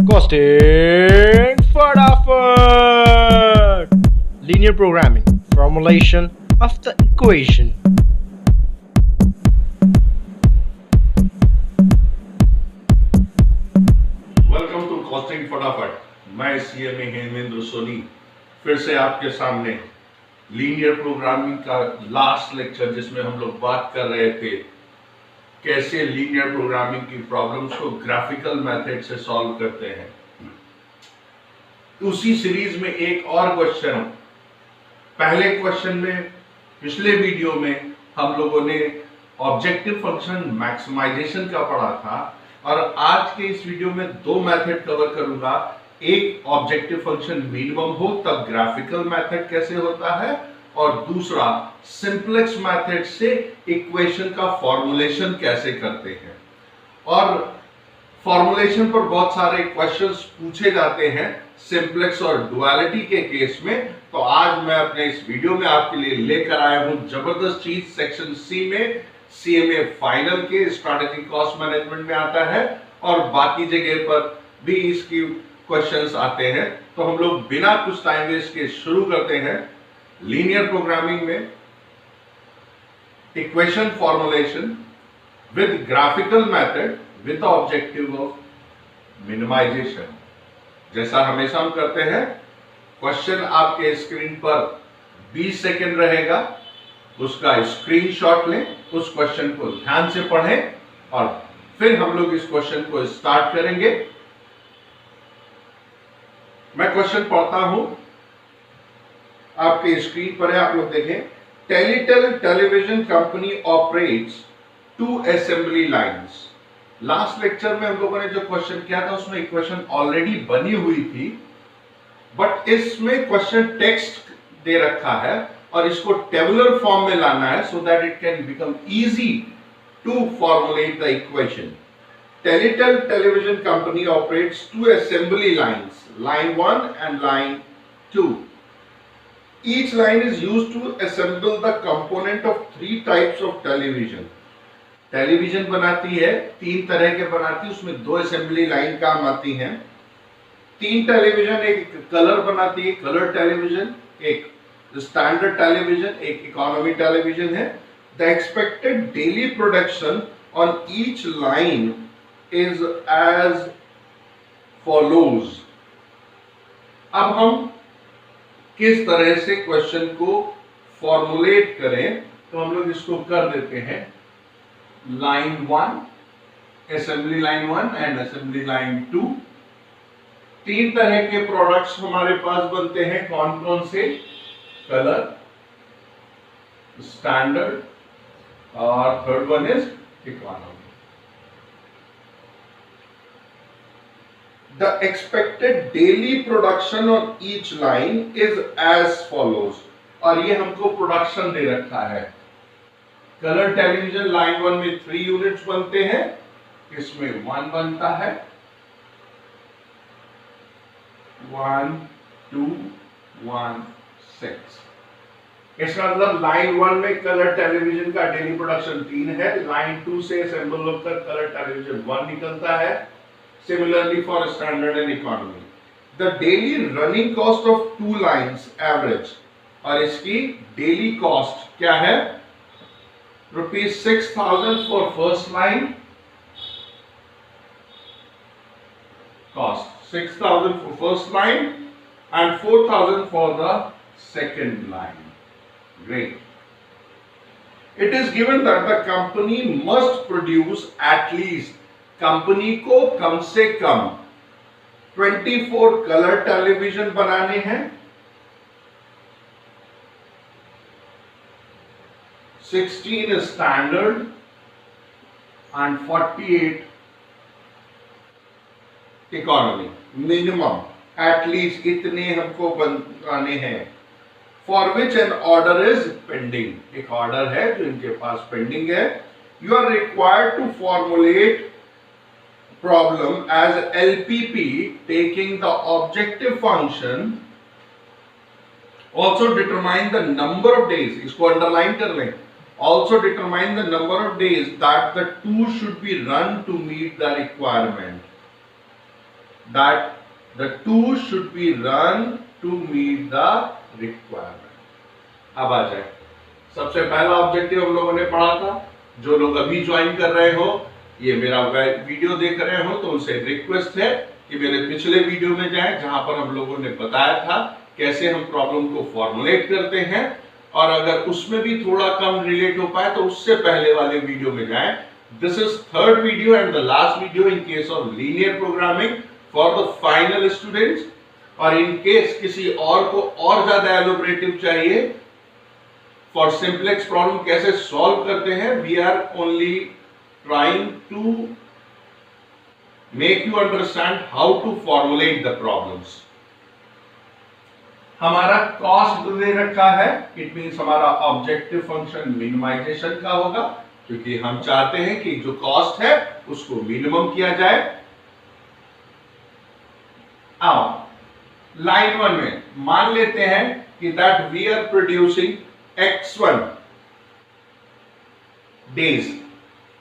Costing Fadafat! Linear programming, formulation of the equation. Welcome to costing फटाफट। मैं CMA Hemendra Soni फिर से आपके सामने लीनियर प्रोग्रामिंग का लास्ट लेक्चर, जिसमें हम लोग बात कर रहे थे कैसे लीनियर प्रोग्रामिंग की प्रॉब्लम्स को ग्राफिकल मेथड से सॉल्व करते हैं। उसी सीरीज में एक और क्वेश्चन, पहले क्वेश्चन में पिछले वीडियो में हम लोगों ने ऑब्जेक्टिव फंक्शन मैक्सिमाइजेशन का पढ़ा था, और आज के इस वीडियो में दो मेथड कवर करूंगा। एक ऑब्जेक्टिव फंक्शन मिनिमम हो तब ग्राफिकल मेथड कैसे होता है, और दूसरा सिंपलेक्स मेथड से इक्वेशन का फॉर्मुलेशन कैसे करते हैं। और फॉर्मुलेशन पर बहुत सारे क्वेश्चंस पूछे जाते हैं सिंपलेक्स और डुअलिटी के केस में। तो आज मैं अपने इस वीडियो में आपके लिए लेकर आया हूं जबरदस्त चीज। सेक्शन सी में सीएमए फाइनल के स्ट्रैटेजी कॉस्ट मैनेजमेंट में आता है, और बाकी जगह पर भी इसकी क्वेश्चंस आते हैं। तो हम लोग बिना कुछ टाइम वेस्ट के शुरू करते हैं लीनियर प्रोग्रामिंग में equation formulation with graphical method with objective of minimization. जैसा हमेशा हम करते हैं, क्वेश्चन आपके स्क्रीन पर 20 सेकेंड रहेगा, उसका स्क्रीनशॉट लें, उस क्वेश्चन को ध्यान से पढ़ें, और फिर हम लोग इस क्वेश्चन को स्टार्ट करेंगे। मैं क्वेश्चन पढ़ता हूं, आपके स्क्रीन पर है, आप लोग देखें। Teletel television company operates 2 assembly lines. Last lecture में हम लोगों ने जो क्वेश्चन किया था उसमें इक्वेशन ऑलरेडी बनी हुई थी, बट इसमें क्वेश्चन टेक्स्ट दे रखा है और इसको टेबुलर फॉर्म में लाना है, so that it can become easy to formulate the equation. टेलीटेल television company operates 2 assembly lines, line 1 and line 2. Each line is used to assemble the component of 3 types of television. Television बनाती है, 3 तरह के बनाती है, उसमें 2 assembly line काम आती हैं। 3 टेलीविजन, एक कलर बनाती है, कलर टेलीविजन, एक स्टैंडर्ड टेलीविजन, एक इकोनॉमी टेलीविजन है। The expected daily production on each line is as follows. अब हम किस तरह से क्वेश्चन को फॉर्मुलेट करें, तो हम लोग इसको कर देते हैं। Line 1, assembly line 1 and assembly line 2। 3 तरह के प्रोडक्ट्स हमारे पास बनते हैं, कौन कौन से? कलर, स्टैंडर्ड, और third one is economy. The expected daily production on each line is as follows। और ये हमको प्रोडक्शन दे रखा है। कलर टेलीविजन लाइन 1 में 3 यूनिट्स बनते हैं, इसमें 1 बनता है, 1 2 1 6। इसका मतलब लाइन 1 में कलर टेलीविजन का डेली प्रोडक्शन 3 है। लाइन 2 से असेंबल होकर कलर टेलीविजन 1 निकलता है। Similarly for standard and economy, the daily running cost of 2 lines average, और इसकी डेली कॉस्ट क्या है? ₹6,000 for first line, cost 6,000 for first line and 4,000 for the second line. Great. It is given that the company must produce at least, company को कम से कम 24 colour television बनाने हैं, 16 standard and 48 economy. Minimum at least इतने हमको बनाने हैं। For which an order is pending. एक ऑर्डर है जो इनके पास पेंडिंग है। You are required to formulate problem as LPP taking the objective function, also determine the number of days, इसको अंडरलाइन कर लें, also determine the number of days that the two should be run to meet the requirement. that the two should be run to meet the requirement. अब आ जाए, सबसे पहला objective हम लोगों ने पढ़ा था। जो लोग अभी ज्वाइन कर रहे हो, ये मेरा वीडियो देख रहे हो, तो उनसे रिक्वेस्ट है कि मेरे पिछले वीडियो में जाएं, जहां पर हम लोगों ने बताया था कैसे हम प्रॉब्लम को फॉर्मुलेट करते हैं, और अगर उसमें भी थोड़ा कम रिलेट हो पाए तो उससे पहले वाले वीडियो में जाएं। This is third video and the last video in case of linear programming for the final students. और इन केस किसी और को और ज्यादा एलोबरेटिव चाहिए फॉर सिंप्लेक्स प्रॉब्लम कैसे सॉल्व करते हैं, we are only trying to make you understand how to formulate the problems. हमारा कॉस्ट दे रखा है, इट मींस हमारा ऑब्जेक्टिव फंक्शन मिनिमाइजेशन का होगा, क्योंकि हम चाहते हैं कि जो कॉस्ट है उसको मिनिमम किया जाए। आओ लाइन 1 में मान लेते हैं कि that we are producing x1 days.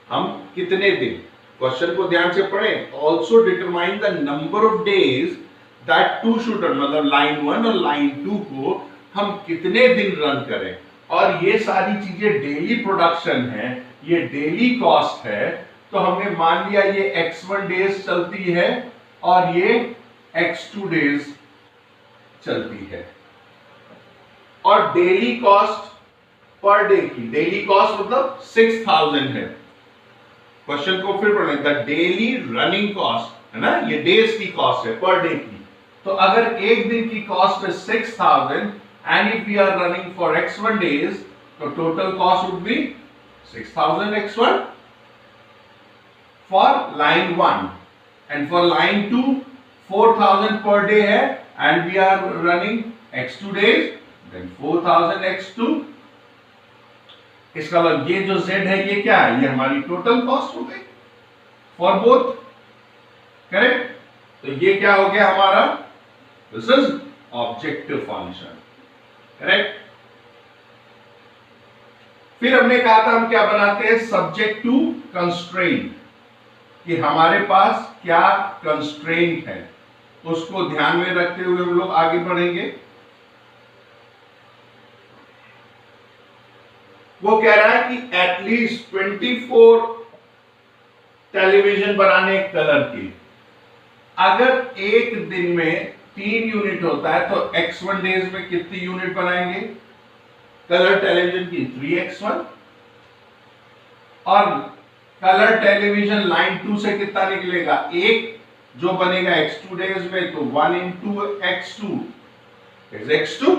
हम कितने दिन, क्वेश्चन को ध्यान से पढ़ें। Also determine the number of days that two should run, मतलब लाइन 1 और लाइन 2 को हम कितने दिन रन करें। और ये सारी चीजें डेली प्रोडक्शन है, ये डेली कॉस्ट है, तो हमने मान लिया ये x1 डेज चलती है और ये x2 डेज चलती है। और डेली कॉस्ट पर डे की, डेली कॉस्ट मतलब 6000 है। क्वेश्चन को फिर पढ़ें, द डेली रनिंग कॉस्ट है ना, ये डेज की कॉस्ट है पर डे की। तो अगर एक दिन की कॉस्ट है 6000 and if we are running for x1 days, तो total cost would be 6000 x1 for line 1 and for line 2 4000 per day है and we are running x2 days, then 4000 x2। इसका मतलब ये जो z है ये क्या है, ये हमारी टोटल कॉस्ट हो गई फॉर बोथ, करेक्ट। तो ये क्या हो गया हमारा, this is objective function, correct. फिर हमने कहा था हम क्या बनाते हैं, सब्जेक्ट टू कंस्ट्रेंट, कि हमारे पास क्या कंस्ट्रेंट है, उसको ध्यान में रखते हुए हम लोग आगे बढ़ेंगे। वो कह रहा है कि एटलीस्ट 24 टेलीविजन बनाने कलर की। अगर एक दिन में 3 यूनिट होता है तो x1 डेज में कितनी यूनिट बनाएंगे कलर टेलीविजन की, 3x1। और कलर टेलीविजन लाइन 2 से कितना निकलेगा, एक जो बनेगा x2 डेज में, तो 1 into x2 is x2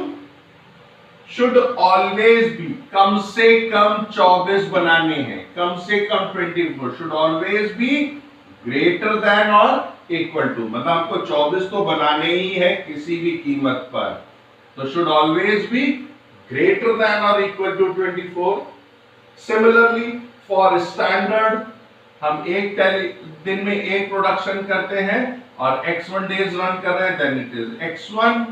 should always be, कम से कम 24 बनाने हैं, कम से कम 24 should always be greater than और इक्वल टू, मतलब आपको 24 तो बनाने ही है किसी भी कीमत पर, तो should always be greater than और equal to 24। Similarly for standard, हम एक दिन में एक प्रोडक्शन करते हैं और x1 डेज रन कर रहे हैं, देन इट इज x1।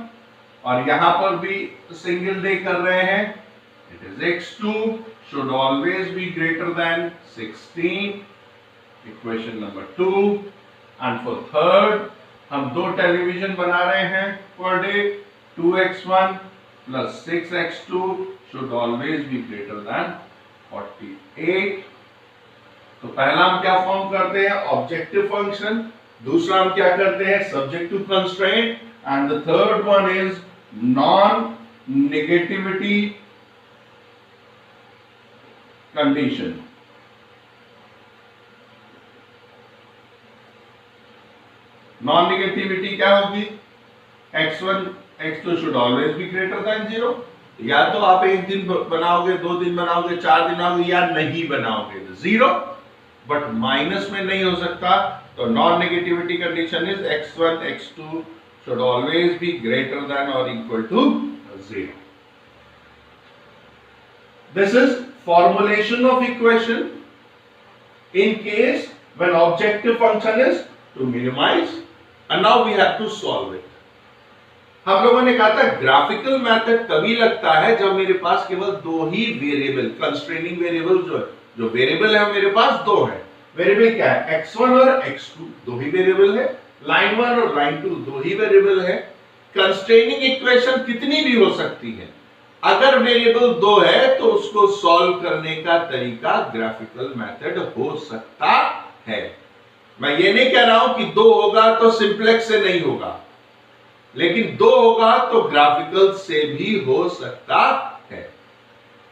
और यहां पर भी सिंगल डे कर रहे हैं, it is x2 should always be greater then 16, equation number 2। And for third, हम 2 टेलीविजन बना रहे हैं per day, 2x1 plus 6x2 should always be greater then 48। तो पहला हम क्या फॉर्म करते हैं, ऑब्जेक्टिव फंक्शन, दूसरा हम क्या करते हैं, subject to constraint, and the third one is non negativity condition. Non negativity क्या होगी, x1 x2 should always be greater than 0। या तो आप एक दिन बनाओगे, 2 दिन बनाओगे, 4 दिन बनाओगे, या नहीं बनाओगे 0, बट माइनस में नहीं हो सकता। तो non negativity condition is x1 x2 should always be greater than or equal to 0. This is formulation of equation in case when objective function is to minimize, and now we have to solve it. हम लोगों ने कहा था graphical method तभी लगता है जब मेरे पास केवल 2 ही वेरिएबल, कंस्ट्रेनिंग वेरिएबल जो वेरिएबल है मेरे पास 2 है। वेरिएबल क्या है, x1 और x2, 2 ही वेरिएबल है। लाइन 1 और लाइन 2 दो ही वेरिएबल है। कंस्ट्रेनिंग इक्वेशन कितनी भी हो सकती है, अगर वेरिएबल 2 है तो उसको सॉल्व करने का तरीका ग्राफिकल मेथड हो सकता है। मैं ये नहीं कह रहा हूं कि 2 होगा तो सिंप्लेक्स से नहीं होगा, लेकिन 2 होगा तो ग्राफिकल से भी हो सकता है।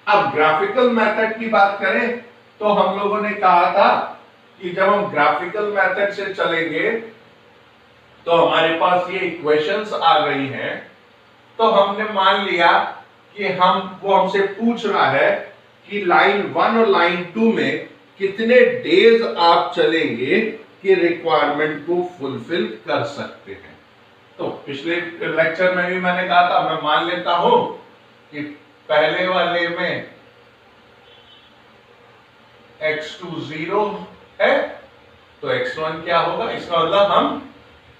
अब ग्राफिकल मेथड की बात करें तो हम लोगों ने कहा था कि जब हम ग्राफिकल मेथड से चलेंगे तो हमारे पास ये इक्वेशंस आ गई हैं, तो हमने मान लिया कि वो हमसे पूछ रहा है कि लाइन 1 और लाइन 2 में कितने डेज आप चलेंगे कि रिक्वायरमेंट को फुलफिल कर सकते हैं। तो पिछले लेक्चर में भी मैंने कहा था, मैं मान लेता हूं कि पहले वाले में x2 0 है, तो x1 क्या होगा, इसका मतलब हम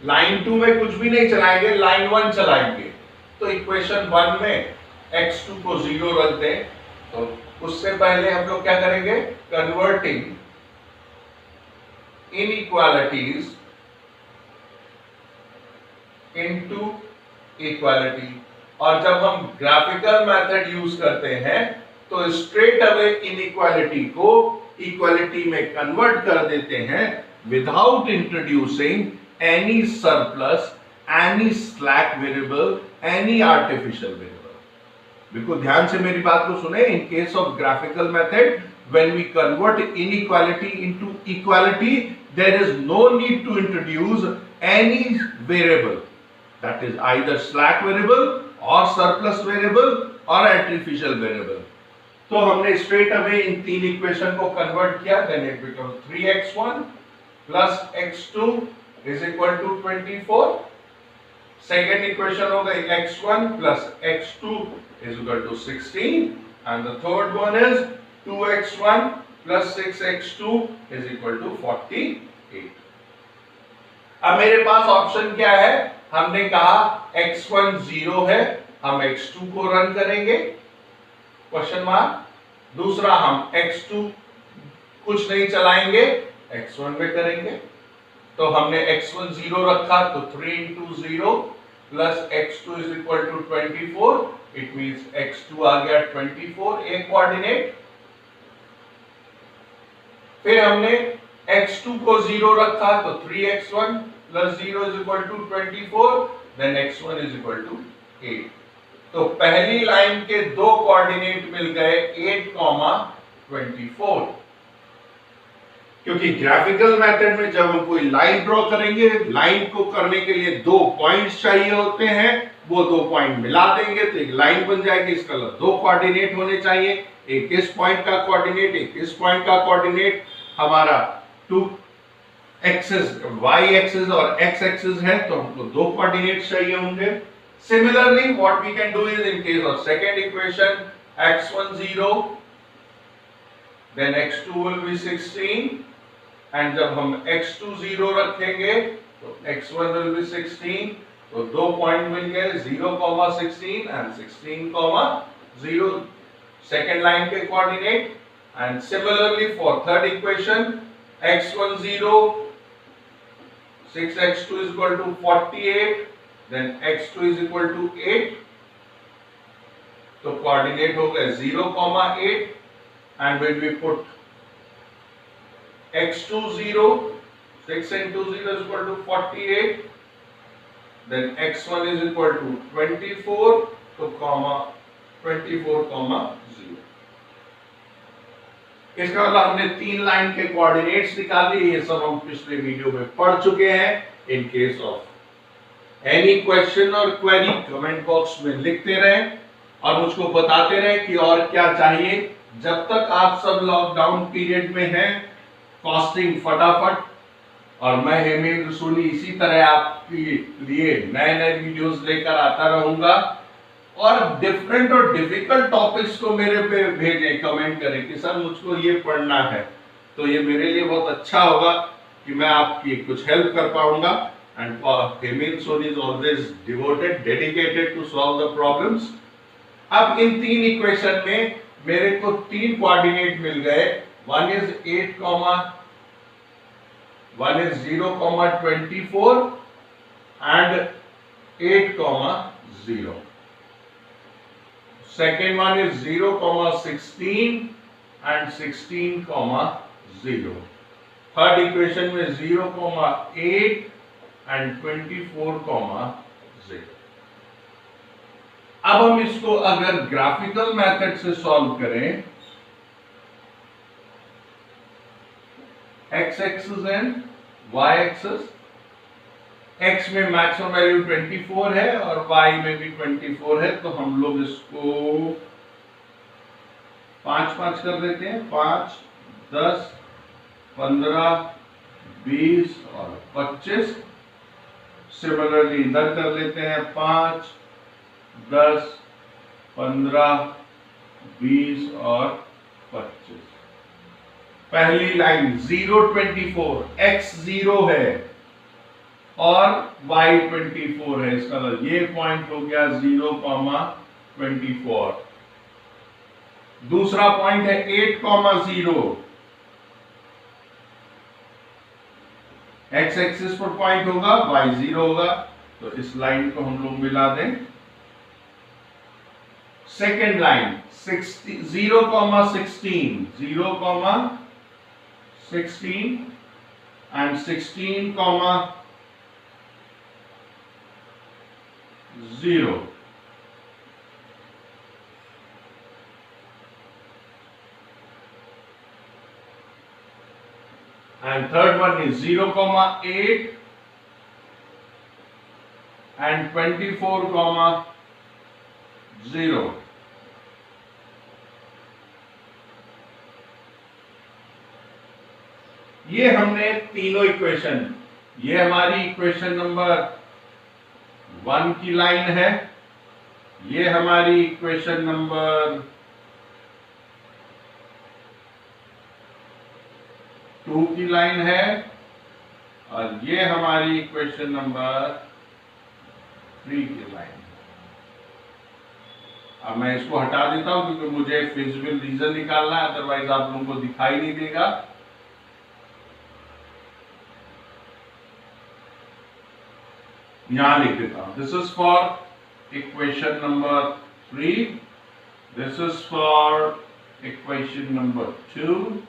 लाइन 2 में कुछ भी नहीं चलाएंगे, लाइन 1 चलाएंगे। तो इक्वेशन 1 में x2 को 0 रख दें, तो उससे पहले हम लोग क्या करेंगे, कन्वर्टिंग इनइक्वालिटीज इनटू इक्वालिटी। और जब हम ग्राफिकल मेथड यूज करते हैं तो स्ट्रेट अवे इनइक्वालिटी को इक्वालिटी में कन्वर्ट कर देते हैं without introducing any surplus, any slack variable, any artificial variable. बिल्कुल ध्यान से मेरी बात को सुने। इन case of graphical method, when we convert inequality into equality, there is no need to introduce any variable, that is either slack variable or surplus variable or artificial variable. तो हमने straight away in तीन equation को convert किया, then it becomes 3x1 plus x2 is equal to 24. Second equation हो गई x1 plus x2 is equal to 16, and the third one is 2x1 plus 6x2 is equal to 48. अब मेरे पास option क्या है, हमने कहा x1 0 है, हम x2 को रन करेंगे, क्वेश्चन मार्क। दूसरा हम x2 कुछ नहीं चलाएंगे, x1 में करेंगे। तो हमने x1 0 रखा, तो 3 into 0 plus x2 is equal to 24. It means x2 आ गया 24 एक कोऑर्डिनेट। फिर हमने x2 को 0 रखा, तो 3x1 plus 0 is equal to 24, then x1 is equal to 8। तो पहली लाइन के दो कोऑर्डिनेट मिल गए 8,24। क्योंकि ग्राफिकल मेथड में जब हम कोई लाइन ड्रॉ करेंगे, लाइन को करने के लिए दो पॉइंट्स चाहिए होते हैं, वो दो पॉइंट मिला देंगे तो एक लाइन बन जाएगी। इसका दो कोऑर्डिनेट होने चाहिए, एक इस पॉइंट का कोऑर्डिनेट, एक इस पॉइंट का कोऑर्डिनेट। हमारा 2 एक्सिस, वाई एक्सिस और एक्स एक्सिस है, तो हमको दो कोऑर्डिनेट चाहिए होंगे। Similarly what we can do is in case of second equation, x1 0 then x2 will be 16, and जब हम x2 0 रखेंगे तो x1 will be 16। तो दो पॉइंट मिल गए 0,16 and 16,0, सेकेंड लाइन के coordinate. And similarly for third equation, x1 0 6x2 is equal to 48, then x2 is equal to 8। तो coordinate हो गए 0,8, and when we put x2 0, 6 into 0 is equal to 48, then x1 is equal to 24, तो comma 24, 0। इसका मतलब हमने तीन line के coordinates निकाल लिए, ये सब हम पिछले वीडियो में पढ़ चुके हैं। इन केस ऑफ एनी क्वेश्चन और क्वेरी कमेंट बॉक्स में लिखते रहें और मुझको बताते रहें कि और क्या चाहिए। जब तक आप सब लॉकडाउन पीरियड में हैं, कॉस्टिंग फटाफट, और मैं हेमेंद्र सोनी इसी तरह आपके लिए नए नए वीडियोस लेकर आता रहूंगा। और डिफरेंट और डिफिकल्ट टॉपिक्स को मेरे पे भेजें, कमेंट करें कि सर मुझको ये पढ़ना है, तो ये मेरे लिए बहुत अच्छा होगा कि मैं आपकी कुछ हेल्प कर पाऊंगा। And Hemendra Soni is always devoted, dedicated to solve the problems. अब इन तीन इक्वेशन में मेरे को तीन कोऑर्डिनेट मिल गए। One is 8, One is 0,24 and 8,0. Second one is 0,16 and 16,0. Third equation में 0,8 and 24,0. अब हम इसको अगर ग्राफिकल मेथड से सॉल्व करें, x axis and y axis, x में मैक्सिमम वैल्यू 24 है और y में भी 24 है, तो हम लोग इसको 5-5 कर देते हैं, 5, 10, 15, 20 और 25। सिमिलरली इधर कर लेते हैं 5, 10, 15, 20 और 25। पहली लाइन 0, 24, x 0 है और y 24 है, इसका मतलब ये पॉइंट हो गया 0,24। दूसरा पॉइंट है 8,0, x एक्सिस पर पॉइंट होगा, y 0 होगा, तो इस लाइन को हम लोग मिला दें। Second line 0,16 and 16,0. And third one is 0,8 and 24,0. ये हमने तीनों इक्वेशन, ये हमारी इक्वेशन नंबर 1 की लाइन है, ये हमारी इक्वेशन नंबर 2 की लाइन है और ये हमारी इक्वेशन नंबर 3 की लाइन है। अब मैं इसको हटा देता हूं क्योंकि मुझे फिजिबल रीजन निकालना है, अदरवाइज आप लोगों को दिखाई नहीं देगा। यहां लिख देता हूं, this is for equation number 3, this is for equation number 2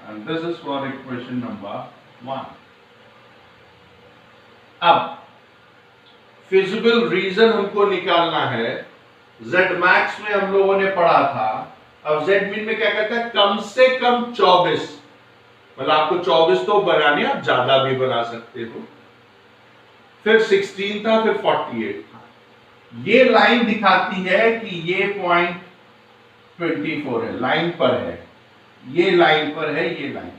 and this is for equation number 1. अब फिजिबल रीजन हमको निकालना है। Z मैक्स में हम लोगों ने पढ़ा था, अब Z मिन में क्या कहता है, कम से कम 24, मतलब आपको 24 तो बनाने, आप ज्यादा भी बना सकते हो। फिर 16 था, फिर 48 था। ये लाइन दिखाती है कि ये पॉइंट 24 है, लाइन पर है, ये लाइन पर है, ये लाइन।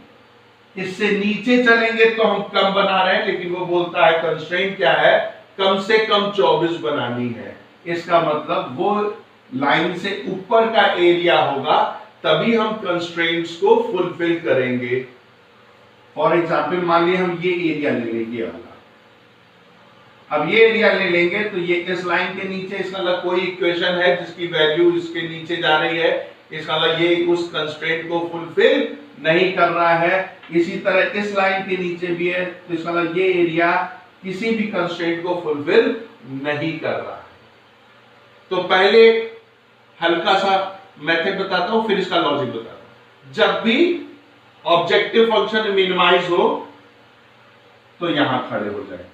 इससे नीचे चलेंगे तो हम कम बना रहे हैं, लेकिन वो बोलता है कंस्ट्रेंट क्या है, कम से कम 24 बनानी है। इसका मतलब वो लाइन से ऊपर का एरिया होगा, तभी हम कंस्ट्रेंट्स को फुलफिल करेंगे। फॉर एग्जाम्पल मान लिया हम ये एरिया ले लेंगे वाला, अब ये एरिया ले लेंगे तो ये इस लाइन के नीचे, इसका मतलब कोई इक्वेशन है जिसकी वैल्यू इसके नीचे जा रही है, इसका मतलब ये उस कंस्ट्रेंट को फुलफिल नहीं कर रहा है। इसी तरह इस लाइन के नीचे भी है, तो इसका मतलब ये एरिया किसी भी कंस्ट्रेंट को फुलफिल नहीं कर रहा है। तो पहले हल्का सा मेथड बताता हूं, फिर इसका लॉजिक बताता हूं। जब भी ऑब्जेक्टिव फंक्शन मिनिमाइज हो तो यहां खड़े हो जाए,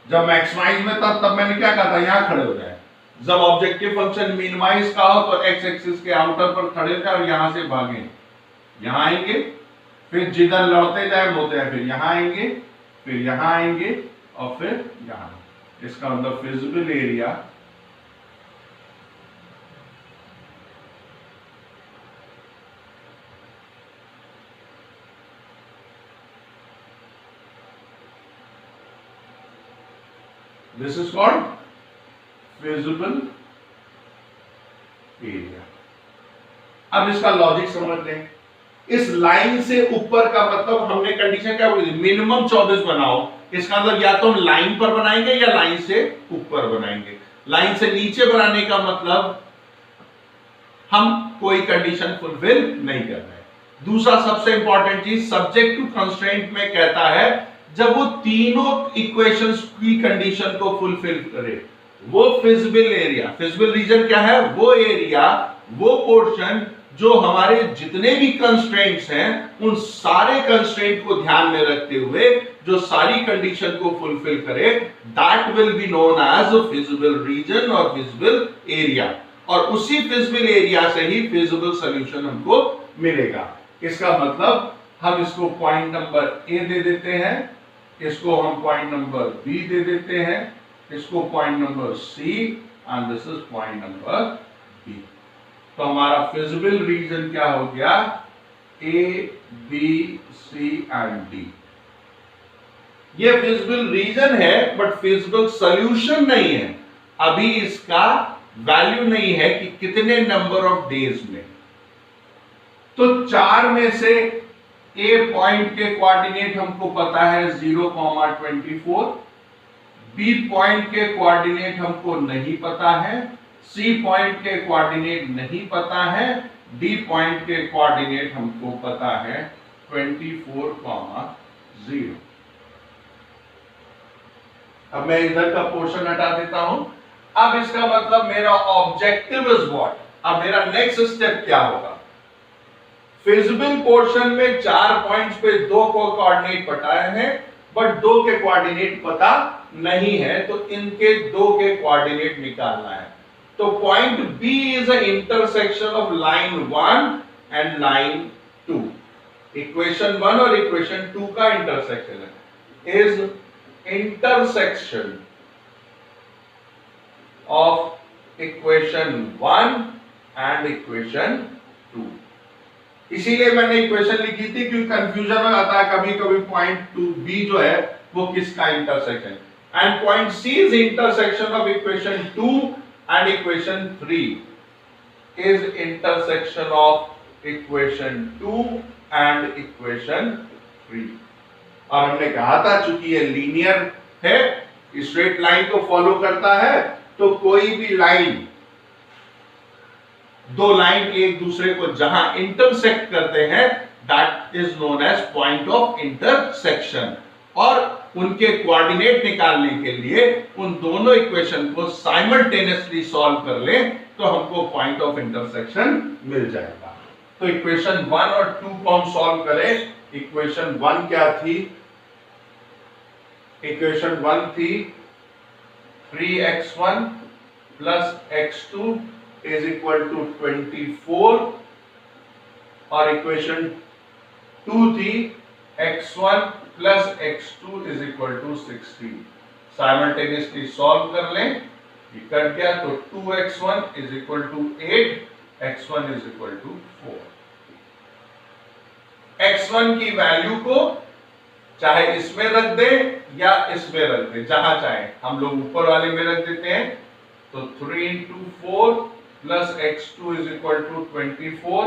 जब मैक्सिमाइज में तब मैंने क्या कहा था, यहां खड़े हो जाए। जब ऑब्जेक्टिव फंक्शन मिनिमाइज का हो तो एक्स एक्सिस के आउटर पर खड़े हो जाए और यहां से भागें, यहां आएंगे, फिर जिधर लड़ते जाए होते हैं, फिर यहां आएंगे, फिर यहां आएंगे और फिर यहां। इसका मतलब feasible area this is called feasible area. अब इसका लॉजिक समझ लें। इस लाइन से ऊपर का मतलब हमने कंडीशन क्या बोली, मिनिमम 24 बनाओ। इसका मतलब या तो हम लाइन पर बनाएंगे या लाइन से ऊपर बनाएंगे। लाइन से नीचे बनाने का मतलब हम कोई कंडीशन फुलफिल नहीं कर रहे। दूसरा सबसे इंपॉर्टेंट चीज, सब्जेक्ट टू कंस्ट्रेंट में कहता है जब वो तीनों इक्वेशंस की कंडीशन को फुलफिल करे, वो फिजिबल एरिया, फिजिबल रीजन क्या है, वो एरिया, वो पोर्शन जो हमारे जितने भी कंस्ट्रेंट्स हैं उन सारे कंस्ट्रेंट को ध्यान में रखते हुए जो सारी कंडीशन को फुलफिल करे, that will be known as feasible region और फिजिबल एरिया। और उसी फिजिबल एरिया से ही फिजिबल सॉल्यूशन हमको मिलेगा। इसका मतलब हम इसको पॉइंट नंबर ए दे देते हैं, इसको हम पॉइंट नंबर बी दे देते हैं, इसको point number C and this is point number B. तो हमारा फिजिबल रीजन क्या हो गया, A B C and D. ये फिजिबल रीजन है बट फिजिबल सॉल्यूशन नहीं है। अभी इसका वैल्यू नहीं है कि कितने नंबर ऑफ डेज में। तो 4 में से ए पॉइंट के कोऑर्डिनेट हमको पता है 0,24, बी पॉइंट के कोऑर्डिनेट हमको नहीं पता है, सी पॉइंट के कोऑर्डिनेट नहीं पता है, डी पॉइंट के कोऑर्डिनेट हमको पता है 24,0। अब मैं इधर का पोर्शन हटा देता हूं। अब इसका मतलब मेरा ऑब्जेक्टिव इज व्हाट, अब मेरा नेक्स्ट स्टेप क्या होगा, फिजिबल पोर्शन में 4 पॉइंट्स पे 2 को कोऑर्डिनेट बताए हैं बट 2 के कोऑर्डिनेट पता नहीं है, तो इनके 2 के कोऑर्डिनेट निकालना है। तो point B is a intersection of line 1 and line 2। Equation 1 और इक्वेशन 2 का इंटरसेक्शन है, is intersection of equation 1 and equation 2। इसीलिए मैंने इक्वेशन लिखी थी क्योंकि कंफ्यूजन हो जाता है कभी कभी पॉइंट 2b जो है वो किसका intersection, and point c is intersection of equation 2 and equation 3 is intersection of equation 2 and equation 3। और हमने कहा था चूंकि ये लीनियर है, स्ट्रेट लाइन को फॉलो करता है, तो कोई भी लाइन, 2 लाइन एक दूसरे को जहां इंटरसेक्ट करते हैं that is known as point of intersection. और उनके कोऑर्डिनेट निकालने के लिए उन दोनों इक्वेशन को साइमल्टेनियसली सॉल्व कर ले तो हमको पॉइंट ऑफ इंटरसेक्शन मिल जाएगा। तो इक्वेशन 1 और 2 को हम सॉल्व करें। इक्वेशन 1 क्या थी, इक्वेशन 1 थी 3x1 plus x2 is equal to 24 और इक्वेशन 2 थी x1 plus x2 is equal to 16। Simultaneously solve कर लें, ये कट गया तो 2x1 is equal to 8, x1 is equal to 4। x1 की वैल्यू को चाहे इसमें रख दे या इसमें रख दे, जहां चाहे, हम लोग ऊपर वाले में रख देते हैं। तो 3 into 4 plus x2 is equal to 24,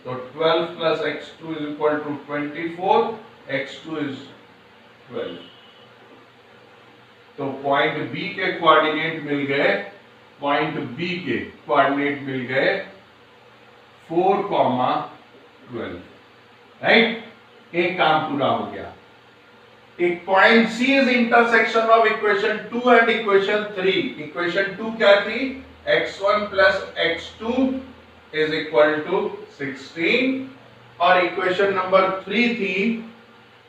तो 12 plus x2 is equal to 24, x2 is 12। तो पॉइंट B के कोऑर्डिनेट मिल गए, पॉइंट B के कोऑर्डिनेट मिल गए 4,12, राइट। एक काम पूरा हो गया। एक point C is intersection of equation 2 and equation 3। Equation 2 क्या थी, x1 plus x2 is equal to 16 और इक्वेशन नंबर 3 थी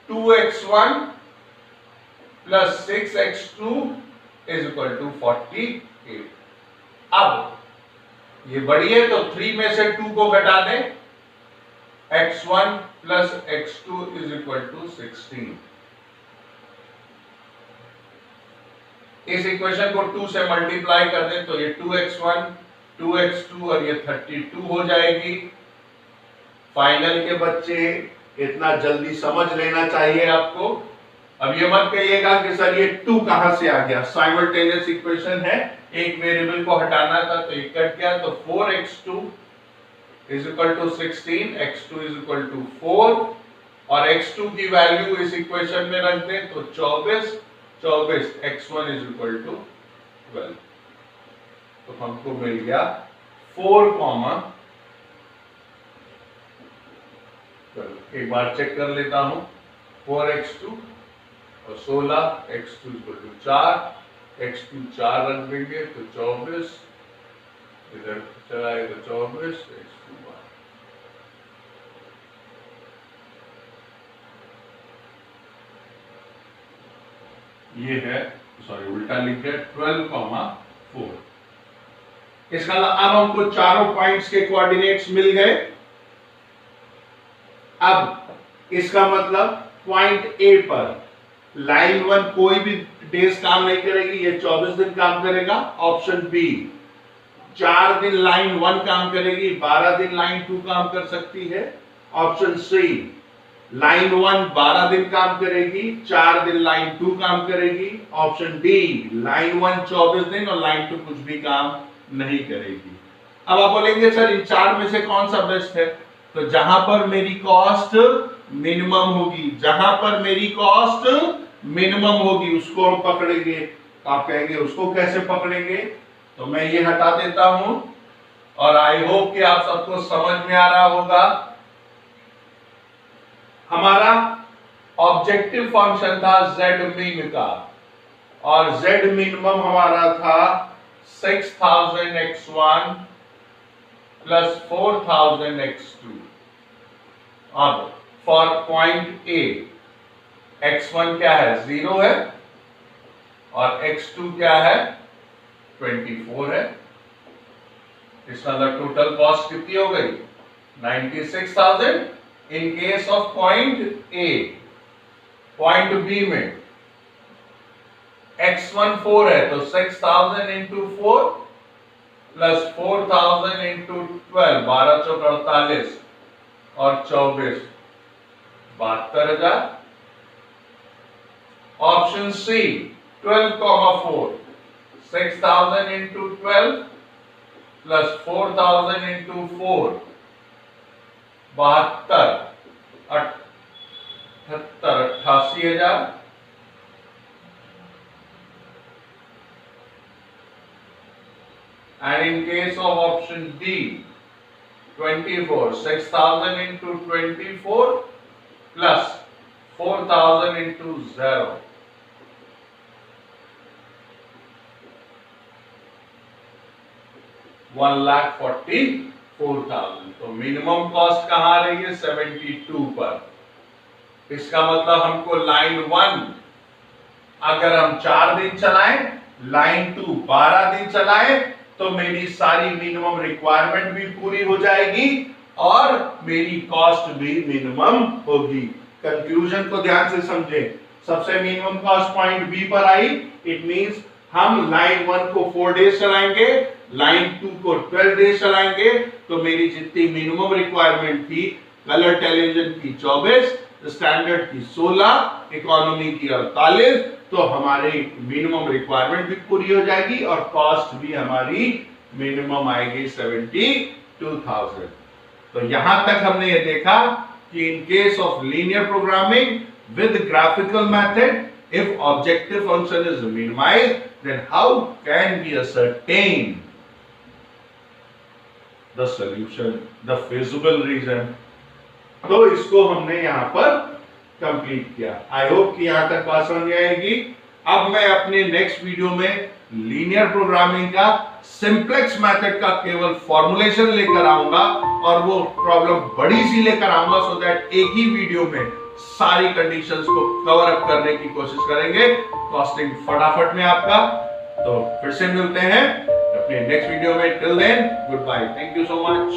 2x1 plus 6x2 is equal to 48। अब ये बड़ी है तो 3 में से 2 को घटा दें, x1 plus x2 is equal to 16। इस इक्वेशन को 2 से मल्टीप्लाई कर दें तो ये 2x1 2x2 और ये 32 हो जाएगी। फाइनल के बच्चे इतना जल्दी समझ लेना चाहिए आपको। अब ये मत कहिएगा कि सर ये 2 कहां से आ गया, साइमल्टेनियस इक्वेशन है, एक वेरिएबल को हटाना था तो ये कट गया। तो 4x2 is equal to 16, x2 is equal to 4 और x2 की वैल्यू इस इक्वेशन में रख दें तो 24 x1 इज इक्वल टू 12। तो हमको मिल गया 4, चलो एक बार चेक कर लेता हूं। 4x2 और 16, x2 4, x2 4 रख देंगे तो 24, इधर चलाएगा 24, x2 1। ये है, सॉरी उल्टा लिख दिया, 12,4। इसका अब हमको चारों पॉइंट्स के कोऑर्डिनेट्स मिल गए। अब इसका मतलब पॉइंट ए पर लाइन 1 कोई भी डेज काम नहीं करेगी, ये 24 दिन काम करेगा। ऑप्शन बी 4 दिन लाइन 1 काम करेगी, 12 दिन लाइन 2 काम कर सकती है। ऑप्शन सी लाइन 1 12 दिन काम करेगी, 4 दिन लाइन 2 काम करेगी। ऑप्शन डी लाइन 1 24 दिन और लाइन 2 कुछ भी काम नहीं करेगी। अब आप बोलेंगे सर इन 4 में से कौन सा बेस्ट है? तो जहां पर मेरी कॉस्ट मिनिमम होगी, जहां पर मेरी कॉस्ट मिनिमम होगी उसको हम पकड़ेंगे। आप कहेंगे उसको कैसे पकड़ेंगे? तो मैं ये हटा देता हूं और आई होप कि आप सबको समझ में आ रहा होगा। हमारा ऑब्जेक्टिव फंक्शन था z min का और z मिनिमम हमारा था 6000 x1 प्लस 4000 x2। अब फॉर पॉइंट ए x1 क्या है? 0 है और x2 क्या है? 24 है। इसका टोटल कॉस्ट कितनी हो गई? 96,000 in case of point A. Point B में x1 4 है तो 6000 इंटू 4 प्लस 4000 इंटू 12, 12 चौक 48 और 24 72,000। Option C 12,4 6000 into 12 plus 4000 into 4 72, 88,000। And in case of option D 24, 6000 into 24 plus 4000 into 0, 1,44,000। तो मिनिमम कॉस्ट कहां आ रही है? 72 पर। इसका मतलब हमको लाइन 1 अगर हम 4 दिन चलाएं, लाइन 2 12 दिन चलाएं तो मेरी सारी मिनिमम रिक्वायरमेंट भी पूरी हो जाएगी और मेरी कॉस्ट भी मिनिमम होगी। कंक्लूजन को ध्यान से समझें। सबसे मिनिमम कॉस्ट पॉइंट बी पर आई। इट मींस हम लाइन 1 को 4 डेज चलाएंगे, लाइन 2 को 12 डेज चलाएंगे तो मेरी जितनी मिनिमम रिक्वायरमेंट थी, कलर टेलीविजन की 24, स्टैंडर्ड की 16, इकोनॉमी की 48, तो हमारी मिनिमम रिक्वायरमेंट भी पूरी हो जाएगी और कॉस्ट भी हमारी मिनिमम आएगी 72,000। तो यहां तक हमने ये देखा कि इन case of linear programming with graphical method, if objective function is minimized, then how can we ascertain the solution, the feasible reason? तो इसको हमने यहां पर कंप्लीट किया। आई होप कि यहां तक बात समझ आएगी। अब मैं अपने नेक्स्ट वीडियो में लीनियर प्रोग्रामिंग का सिंप्लेक्स मेथड का केवल फॉर्मुलेशन लेकर आऊंगा और वो प्रॉब्लम बड़ी सी लेकर आऊंगा, सो दैट एक ही वीडियो में सारी कंडीशंस को कवर अप करने की कोशिश करेंगे। कॉस्टिंग फटाफट में आपका। तो फिर से मिलते हैं अपने नेक्स्ट वीडियो में। Till then good bye, thank you so much.